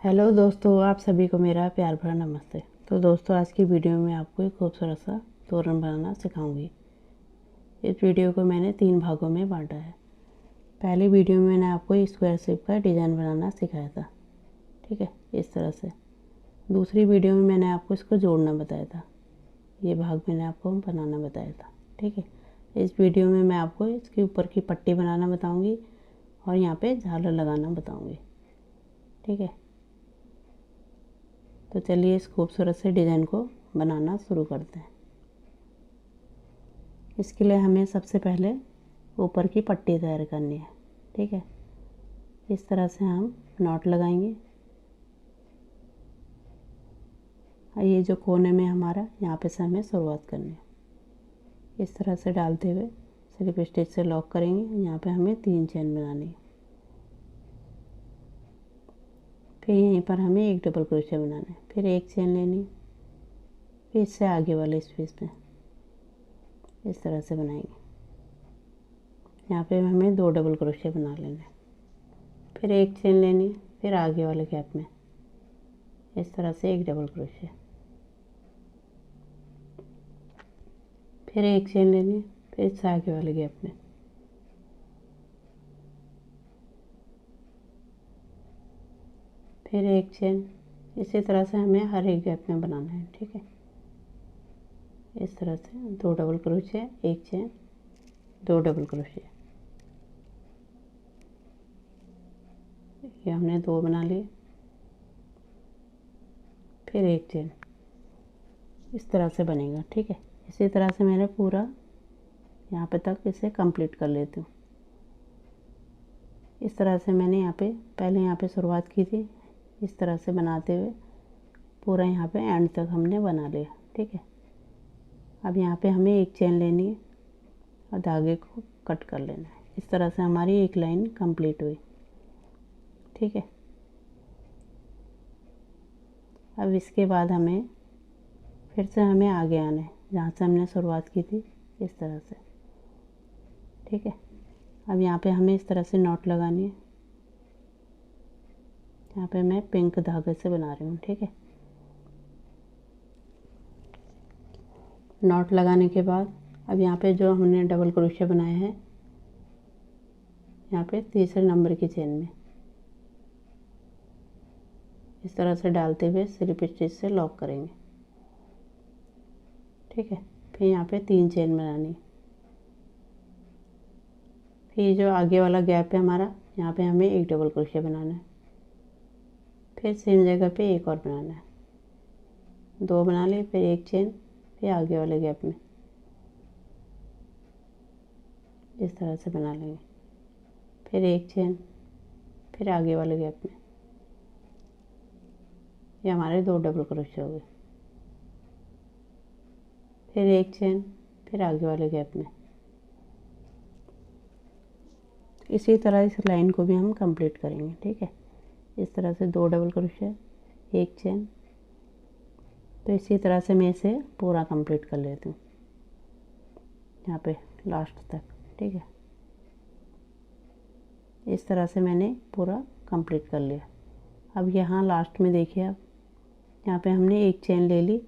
Hello दोस्तों, आप सभी को मेरा प्यार भरा नमस्ते। तो दोस्तों, आज की वीडियो में आपको एक खूबसूरत सा तोरण बनाना सिखाऊंगी। इस वीडियो को मैंने 3 भागों में बांटा है। पहली वीडियो में मैंने आपको स्क्वायर शेप का डिज़ाइन बनाना सिखाया था, ठीक है, इस तरह से। दूसरी वीडियो में मैंने आपको इसको जोड़ना बताया था। ये भाग मैंने आपको बनाना बताया था, ठीक है। इस वीडियो में मैं आपको इसके ऊपर की पट्टी बनाना बताऊँगी और यहाँ पर झालर लगाना बताऊँगी, ठीक है। तो चलिए इस खूबसूरत से डिज़ाइन को बनाना शुरू करते हैं। इसके लिए हमें सबसे पहले ऊपर की पट्टी तैयार करनी है, ठीक है। इस तरह से हम नॉट लगाएंगे। और ये जो कोने में हमारा यहाँ पे से हमें शुरुआत करनी है। इस तरह से डालते हुए स्लिप स्टिच से लॉक करेंगे। यहाँ पे हमें 3 चेन बनानी है। फिर यहीं पर हमें एक डबल क्रोशिया बनाना है। फिर एक चेन लेनी है। फिर इससे आगे वाले स्पेस में इस तरह से बनाएंगे। यहाँ पे हमें 2 डबल क्रोशिया बना लेना है। फिर एक चेन लेनी है। फिर आगे वाले गैप में इस तरह से एक डबल क्रोशिया। फिर एक चेन लेनी है। फिर इससे आगे वाले गैप में फिर एक चेन। इसी तरह से हमें हर एक गैप में बनाना है, ठीक है। इस तरह से 2 डबल क्रोशिया, एक चेन, 2 डबल क्रोशिया। ये हमने 2 बना लिए। फिर एक चेन। इस तरह से बनेगा, ठीक है। इसी तरह से मैंने पूरा यहाँ पे तक इसे कंप्लीट कर लेती हूँ। इस तरह से मैंने पहले यहाँ पे शुरुआत की थी। इस तरह से बनाते हुए पूरा यहाँ पे एंड तक हमने बना लिया, ठीक है। अब यहाँ पे हमें एक चेन लेनी है और धागे को कट कर लेना है। इस तरह से हमारी एक लाइन कंप्लीट हुई, ठीक है। अब इसके बाद हमें फिर से हमें आगे आना है जहाँ से हमने शुरुआत की थी, इस तरह से, ठीक है। अब यहाँ पे हमें इस तरह से नॉट लगानी है। यहाँ पे मैं पिंक धागे से बना रही हूँ, ठीक है। नॉट लगाने के बाद अब यहाँ पे जो हमने डबल क्रोशिया बनाए हैं, यहाँ पे तीसरे नंबर की चेन में इस तरह से डालते हुए स्लिप स्टिच से लॉक करेंगे, ठीक है। फिर यहाँ पे 3 चेन बनानी। फिर जो आगे वाला गैप है हमारा, यहाँ पे हमें एक डबल क्रोशिया बनाना है। फिर सेम जगह पे एक और बनाना है। 2 बना लिए। फिर एक चेन। फिर आगे वाले गैप में इस तरह से बना लेंगे। फिर एक चेन। फिर आगे वाले गैप में ये हमारे 2 डबल क्रोशिया हो गए। फिर एक चेन। फिर आगे वाले गैप में। इसी तरह इस लाइन को भी हम कंप्लीट करेंगे, ठीक है। इस तरह से 2 डबल क्रोशिया, एक चेन। तो इसी तरह से मैं इसे पूरा कंप्लीट कर लेती हूँ यहाँ पे लास्ट तक, ठीक है। इस तरह से मैंने पूरा कंप्लीट कर लिया। अब यहाँ लास्ट में देखिए, आप यहाँ पे हमने एक चेन ले ली।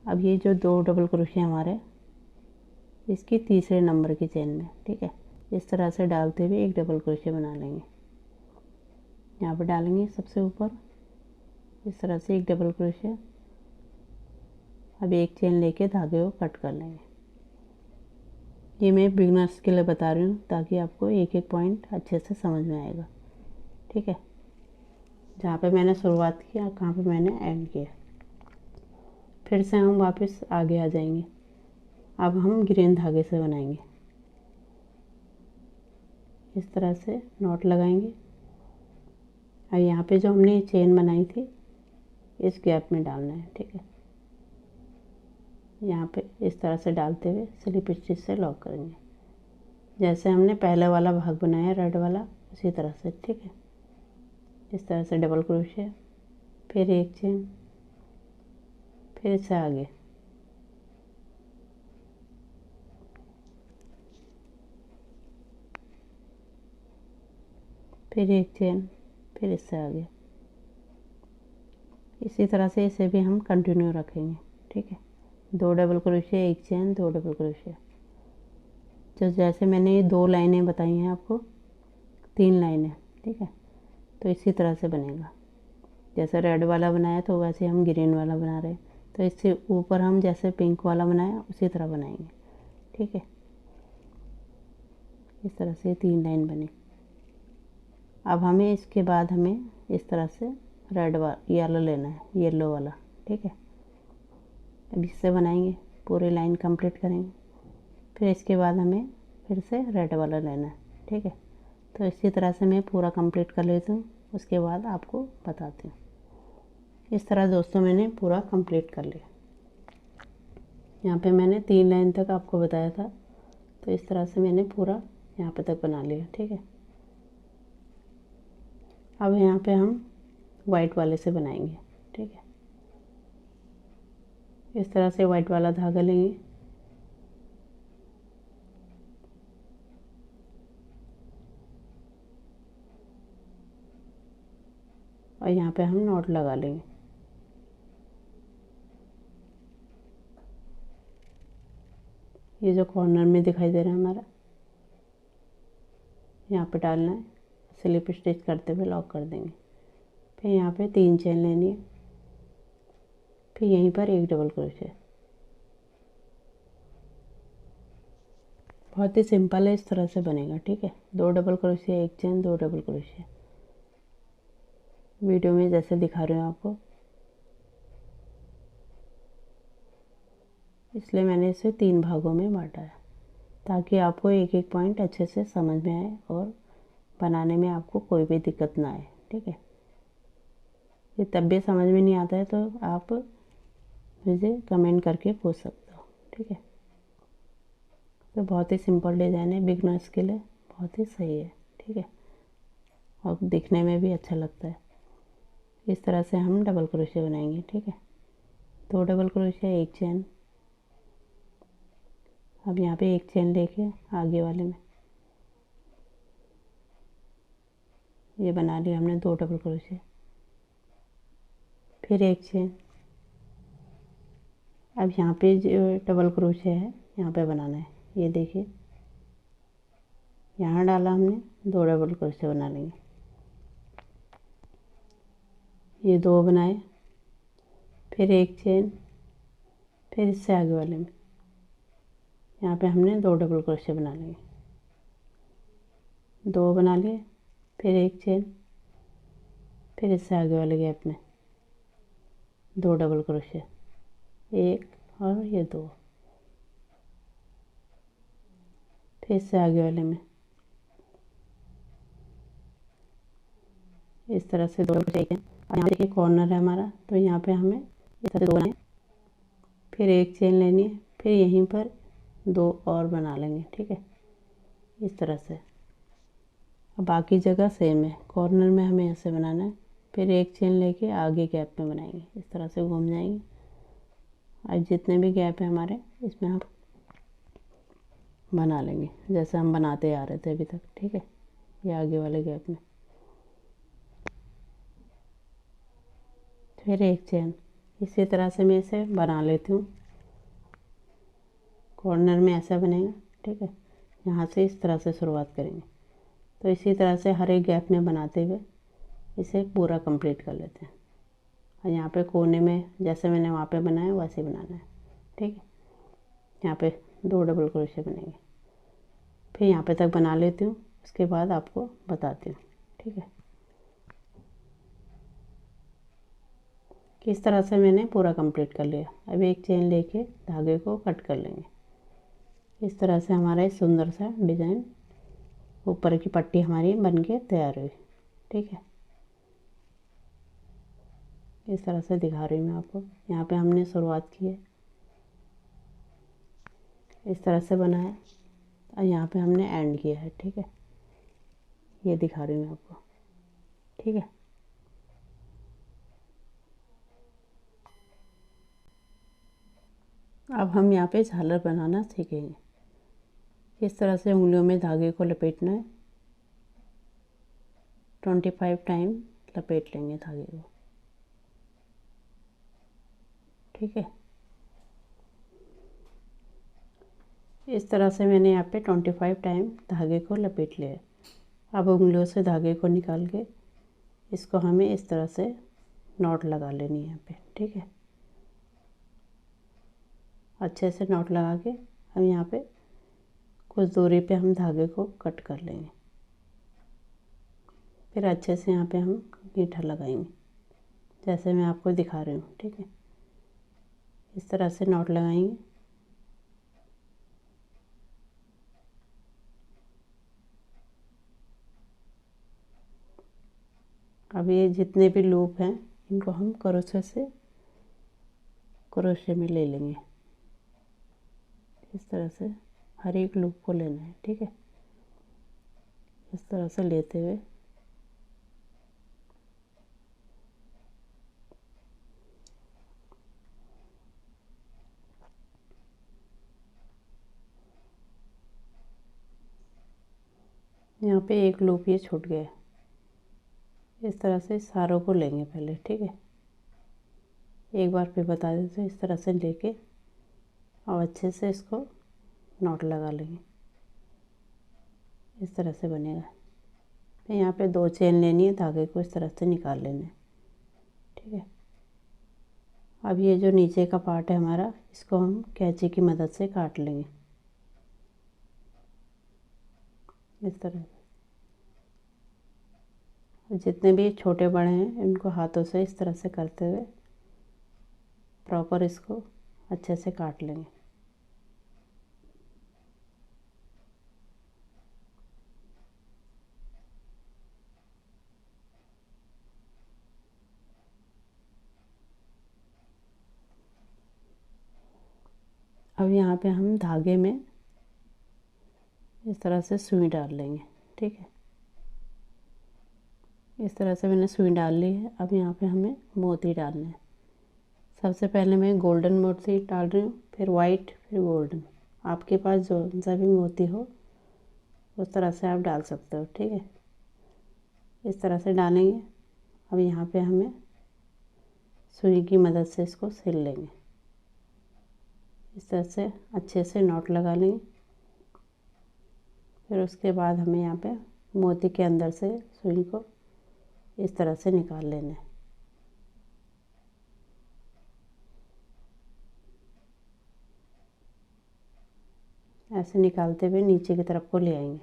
अब ये जो 2 डबल क्रोशिया हमारे, इसकी तीसरे नंबर की चेन में, ठीक है, इस तरह से डालते हुए एक डबल क्रोशिया बना लेंगे। यहाँ पे डालेंगे सबसे ऊपर इस तरह से एक डबल क्रोशिया। अब एक चेन लेके धागे को कट कर लेंगे। ये मैं बिगनर्स के लिए बता रही हूँ ताकि आपको एक एक पॉइंट अच्छे से समझ में आएगा, ठीक है। जहाँ पे मैंने शुरुआत किया, कहाँ पे मैंने एंड किया। फिर से हम वापस आगे आ जाएंगे। अब हम ग्रीन धागे से बनाएंगे। इस तरह से नॉट लगाएंगे और यहाँ पे जो हमने चेन बनाई थी इस गैप में डालना है, ठीक है। यहाँ पे इस तरह से डालते हुए स्लिप स्टिच से लॉक करेंगे, जैसे हमने पहले वाला भाग बनाया रेड वाला, उसी तरह से, ठीक है। इस तरह से डबल क्रोशिया, फिर एक चेन, फिर इससे आगे फिर एक चेन, फिर इससे आगे इसी तरह से इसे भी हम कंटिन्यू रखेंगे। ठीक है, 2 डबल क्रोशिया, एक चेन, 2 डबल क्रोशिया। तो जैसे मैंने ये 2 लाइनें बताई हैं आपको, 3 लाइनें, ठीक है, तो इसी तरह से बनेगा। जैसे रेड वाला बनाया तो वैसे हम ग्रीन वाला बना रहे हैं, तो इससे ऊपर हम जैसे पिंक वाला बनाया उसी तरह बनाएंगे। ठीक है, इस तरह से 3 लाइन बनी। अब हमें इसके बाद हमें इस तरह से रेड वाला येलो लेना है, येलो वाला। ठीक है, अब इससे बनाएंगे, पूरी लाइन कंप्लीट करेंगे। फिर इसके बाद हमें फिर से रेड वाला लेना है। ठीक है, तो इसी तरह से मैं पूरा कंप्लीट कर लेती हूँ, उसके बाद आपको बताती हूँ। इस तरह दोस्तों मैंने पूरा कंप्लीट कर लिया। यहाँ पे मैंने 3 लाइन तक आपको बताया था, तो इस तरह से मैंने पूरा यहाँ पे तक बना लिया। ठीक है, अब यहाँ पे हम वाइट वाले से बनाएंगे। ठीक है, इस तरह से वाइट वाला धागा लेंगे, और यहाँ पे हम नॉट लगा लेंगे। ये जो कॉर्नर में दिखाई दे रहा है हमारा, यहाँ पे डालना है, स्लिप स्टिच करते हुए लॉक कर देंगे। फिर यहाँ पे 3 चेन लेनी है, फिर यहीं पर एक डबल क्रोशिया। बहुत ही सिंपल है, इस तरह से बनेगा। ठीक है, 2 डबल क्रोशिया, एक चेन, 2 डबल क्रोशिया। वीडियो में जैसे दिखा रही हूँ आपको, इसलिए मैंने इसे 3 भागों में बांटा है, ताकि आपको एक एक पॉइंट अच्छे से समझ में आए और बनाने में आपको कोई भी दिक्कत ना आए। ठीक है, ये तब भी समझ में नहीं आता है तो आप मुझे कमेंट करके पूछ सकते हो। ठीक है, तो बहुत ही सिंपल डिज़ाइन है, बिगनर्स के लिए बहुत ही सही है। ठीक है, और दिखने में भी अच्छा लगता है। इस तरह से हम डबल क्रोशिया बनाएंगे। ठीक है, 2 डबल क्रोशिया, एक चेन। अब यहाँ पे एक चेन लेके आगे वाले में ये बना लिया हमने 2 डबल क्रोशिया, फिर एक चेन। अब यहाँ पे जो डबल क्रोशिया है यहाँ पे बनाना है, ये देखिए, यहाँ डाला हमने, 2 डबल क्रोशिया बना लेंगे। ये 2 बनाए, फिर एक चेन, फिर इससे आगे वाले में यहाँ पे हमने 2 डबल क्रोशिया बना लेंगे। 2 बना लिए, फिर एक चेन, फिर इससे आगे वाले गैप में 2 डबल क्रोशिया, एक और ये 2, फिर इससे आगे वाले में इस तरह से 2 डबल क्रोशिया। यहाँ देखिए कॉर्नर है हमारा, तो यहाँ पे हमें इस तरह से 2 बनाए, फिर एक चेन लेनी है, फिर यहीं पर 2 और बना लेंगे। ठीक है, इस तरह से। अब बाकी जगह सेम है, कॉर्नर में हमें ऐसे बनाना है, फिर एक चेन लेके आगे गैप में बनाएंगे, इस तरह से घूम जाएंगे। अब जितने भी गैप है हमारे, इसमें हम बना लेंगे जैसे हम बनाते आ रहे थे अभी तक। ठीक है, ये आगे वाले गैप में फिर एक चेन। इसी तरह से मैं इसे बना लेती हूँ, कॉर्नर में ऐसा बनेगा। ठीक है, यहाँ से इस तरह से शुरुआत करेंगे, तो इसी तरह से हर एक गैप में बनाते हुए इसे पूरा कंप्लीट कर लेते हैं। और यहाँ पे कोने में जैसे मैंने वहाँ पे बनाया वैसे बनाना है। ठीक है, यहाँ पे 2 डबल क्रोशिया बनेंगे, फिर यहाँ पे तक बना लेती हूँ, उसके बाद आपको बताती हूँ। ठीक है, किस तरह से मैंने पूरा कंप्लीट कर लिया। अब एक चेन लेके धागे को कट कर लेंगे। इस तरह से हमारा एक सुंदर सा डिज़ाइन, ऊपर की पट्टी हमारी बन के तैयार हुई। ठीक है, इस तरह से दिखा रही हूँ मैं आपको। यहाँ पे हमने शुरुआत की है, इस तरह से बनाया, और यहाँ पे हमने एंड किया है। ठीक है, ये दिखा रही हूँ मैं आपको। ठीक है, अब हम यहाँ पे झालर बनाना सीखेंगे। इस तरह से उंगलियों में धागे को लपेटना है, 25 टाइम लपेट लेंगे धागे को। ठीक है। इस तरह से मैंने यहाँ पे 25 टाइम धागे को लपेट लिया है। अब उंगलियों से धागे को निकाल के इसको हमें इस तरह से नॉट लगा लेनी है यहाँ पे, ठीक है। अच्छे से नॉट लगा के हम यहाँ पे कुछ दूरी पे हम धागे को कट कर लेंगे। फिर अच्छे से यहाँ पे हम गीठा लगाएंगे जैसे मैं आपको दिखा रही हूँ, ठीक है। इस तरह से नॉट लगाएंगे। अब ये जितने भी लूप हैं इनको हम क्रोशे में ले लेंगे। इस तरह से हर एक लूप को लेना है, ठीक है। इस तरह से लेते हुए यहाँ पे एक लूप ये छूट गया है। इस तरह से सारों को लेंगे पहले, ठीक है। एक बार फिर बता देते हैं, इस तरह से लेके और अच्छे से इसको नॉट लगा लेंगे। इस तरह से बनेगा। फिर यहाँ पे 2 चेन लेनी है, धागे को इस तरह से निकाल लेना है, ठीक है। अब ये जो नीचे का पार्ट है हमारा, इसको हम कैंची की मदद से काट लेंगे इस तरह से। जितने भी छोटे बड़े हैं इनको हाथों से इस तरह से करते हुए प्रॉपर इसको अच्छे से काट लेंगे। अब यहाँ पे हम धागे में इस तरह से सुई डाल लेंगे, ठीक है। इस तरह से मैंने सुई डाल ली है। अब यहाँ पे हमें मोती डालने हैं। सबसे पहले मैं गोल्डन मोती डाल रही हूँ, फिर वाइट, फिर गोल्डन। आपके पास जो सा भी मोती हो उस तरह से आप डाल सकते हो, ठीक है। इस तरह से डालेंगे। अब यहाँ पे हमें सुई की मदद से इसको सिल लेंगे। इस तरह से अच्छे से नॉट लगा लेंगे। फिर उसके बाद हमें यहाँ पे मोती के अंदर से सुई को इस तरह से निकाल लेना है। ऐसे निकालते हुए नीचे की तरफ को ले आएंगे।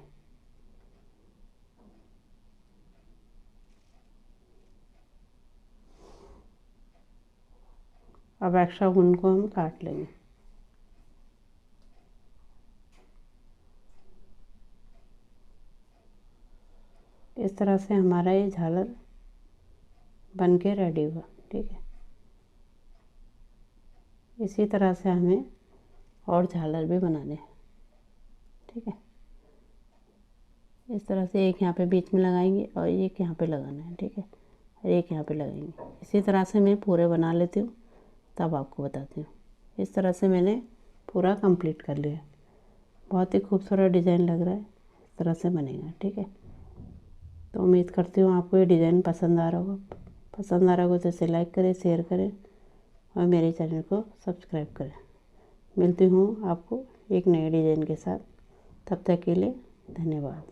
अब एक्स्ट्रा ऊन को हम काट लेंगे। इस तरह से हमारा ये झालर बन के रेडी हुआ, ठीक है। इसी तरह से हमें और झालर भी बनाने हैं, ठीक है। इस तरह से एक यहाँ पे बीच में लगाएंगे और एक यहाँ पे लगाना है, ठीक है। और एक यहाँ पे लगाएंगे। इसी तरह से मैं पूरे बना लेती हूँ, तब आपको बताती हूँ। इस तरह से मैंने पूरा कंप्लीट कर लिया। बहुत ही खूबसूरत डिज़ाइन लग रहा है। इस तरह से बनेगा, ठीक है। तो उम्मीद करती हूँ आपको ये डिज़ाइन पसंद आ रहा होगा। पसंद आ रहा होगा तो इसे लाइक करें, शेयर करें और मेरे चैनल को सब्सक्राइब करें। मिलती हूँ आपको एक नए डिज़ाइन के साथ। तब तक के लिए धन्यवाद।